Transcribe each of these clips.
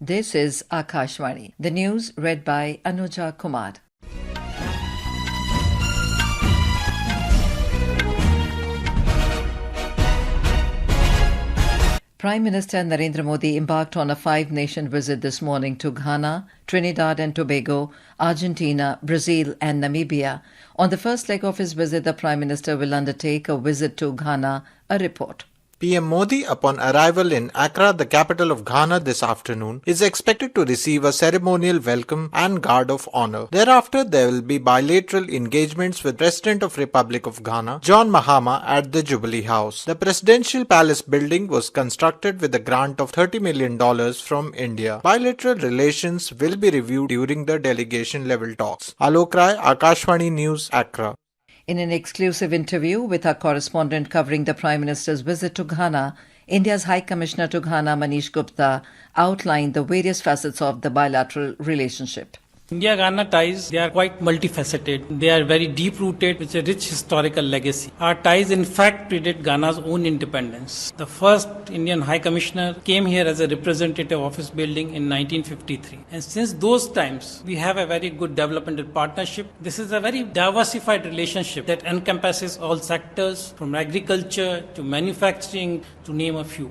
This is Akashvani. The news read by Anuja Kumar. Prime Minister Narendra Modi embarked on a 5-nation visit this morning to Ghana, Trinidad and Tobago, Argentina, Brazil and Namibia. On the first leg of his visit, the Prime Minister will undertake a visit to Ghana. A report. PM Modi, upon arrival in Accra, the capital of Ghana this afternoon, is expected to receive a ceremonial welcome and guard of honor. Thereafter, there will be bilateral engagements with President of Republic of Ghana, John Mahama, at the Jubilee House. The Presidential Palace building was constructed with a grant of $30 million from India. Bilateral relations will be reviewed during the delegation-level talks. Alok Rai, Akashvani News, Accra. In an exclusive interview with our correspondent covering the Prime Minister's visit to Ghana, India's High Commissioner to Ghana, Manish Gupta, outlined the various facets of the bilateral relationship. India-Ghana ties, they are quite multifaceted. They are very deep-rooted with a rich historical legacy. Our ties, in fact, predate Ghana's own independence. The first Indian High Commissioner came here as a representative office building in 1953. And since those times, we have a very good developmental partnership. This is a very diversified relationship that encompasses all sectors, from agriculture to manufacturing, to name a few.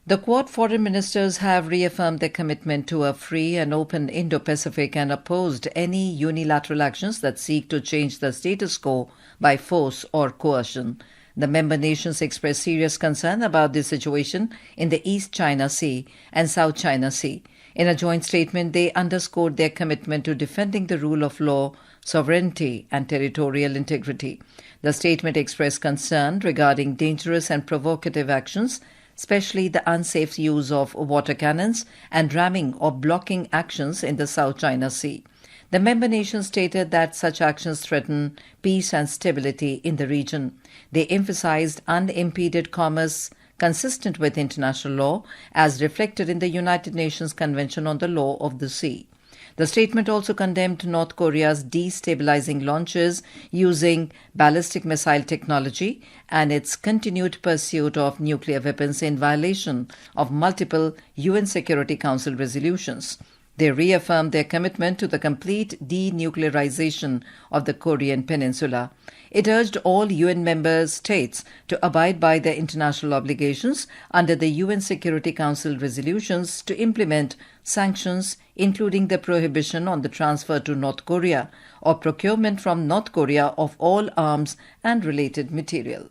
The Quad foreign ministers have reaffirmed their commitment to a free and open Indo-Pacific and opposed any unilateral actions that seek to change the status quo by force or coercion. The member nations expressed serious concern about the situation in the East China Sea and South China Sea. In a joint statement, they underscored their commitment to defending the rule of law, sovereignty and territorial integrity. The statement expressed concern regarding dangerous and provocative actions, especially the unsafe use of water cannons and ramming or blocking actions in the South China Sea. The member nations stated that such actions threaten peace and stability in the region. They emphasized unimpeded commerce consistent with international law, as reflected in the United Nations Convention on the Law of the Sea. The statement also condemned North Korea's destabilizing launches using ballistic missile technology and its continued pursuit of nuclear weapons in violation of multiple UN Security Council resolutions. They reaffirmed their commitment to the complete denuclearization of the Korean Peninsula. It urged all UN member states to abide by their international obligations under the UN Security Council resolutions to implement sanctions, including the prohibition on the transfer to North Korea or procurement from North Korea of all arms and related material.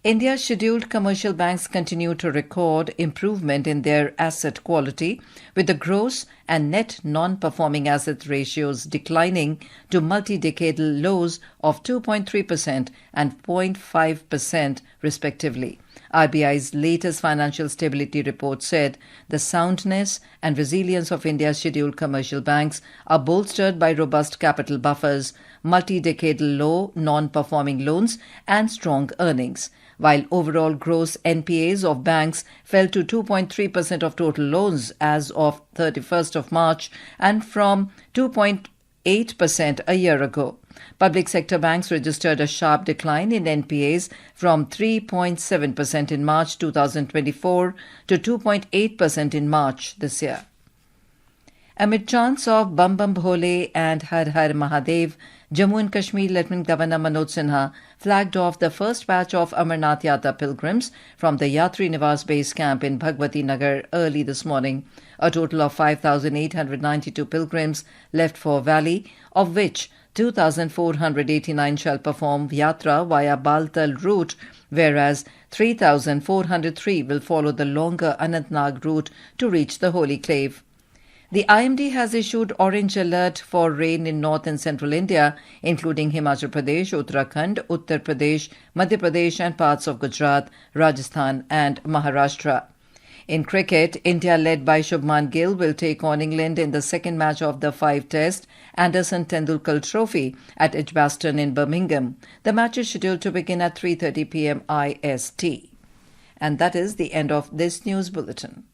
India's scheduled commercial banks continue to record improvement in their asset quality, with the gross and net non-performing asset ratios declining to multi-decadal lows of 2.3% and 0.5% respectively. RBI's latest financial stability report said the soundness and resilience of India's scheduled commercial banks are bolstered by robust capital buffers, multi-decadal low non-performing loans and strong earnings. While overall gross NPAs of banks fell to 2.3% of total loans as of 31st of March and from 2.8% a year ago. Public sector banks registered a sharp decline in NPAs from 3.7% in March 2024 to 2.8% in March this year. Amid chants of Bam Bam Bhole and Har Har Mahadev, Jammu and Kashmir Lieutenant Governor Manoj Sinha flagged off the first batch of Amarnath Yatra pilgrims from the Yatri Niwas base camp in Bhagwati Nagar early this morning. A total of 5,892 pilgrims left for Valley, of which 2,489 shall perform Yatra via Baltal route, whereas 3,403 will follow the longer Anantnag route to reach the Holy Clave. The IMD has issued orange alert for rain in north and central India, including Himachal Pradesh, Uttarakhand, Uttar Pradesh, Madhya Pradesh and parts of Gujarat, Rajasthan and Maharashtra. In cricket, India led by Shubman Gill will take on England in the second match of the 5-test Anderson Tendulkar Trophy at Edgbaston in Birmingham. The match is scheduled to begin at 3:30 p.m. IST. And that is the end of this news bulletin.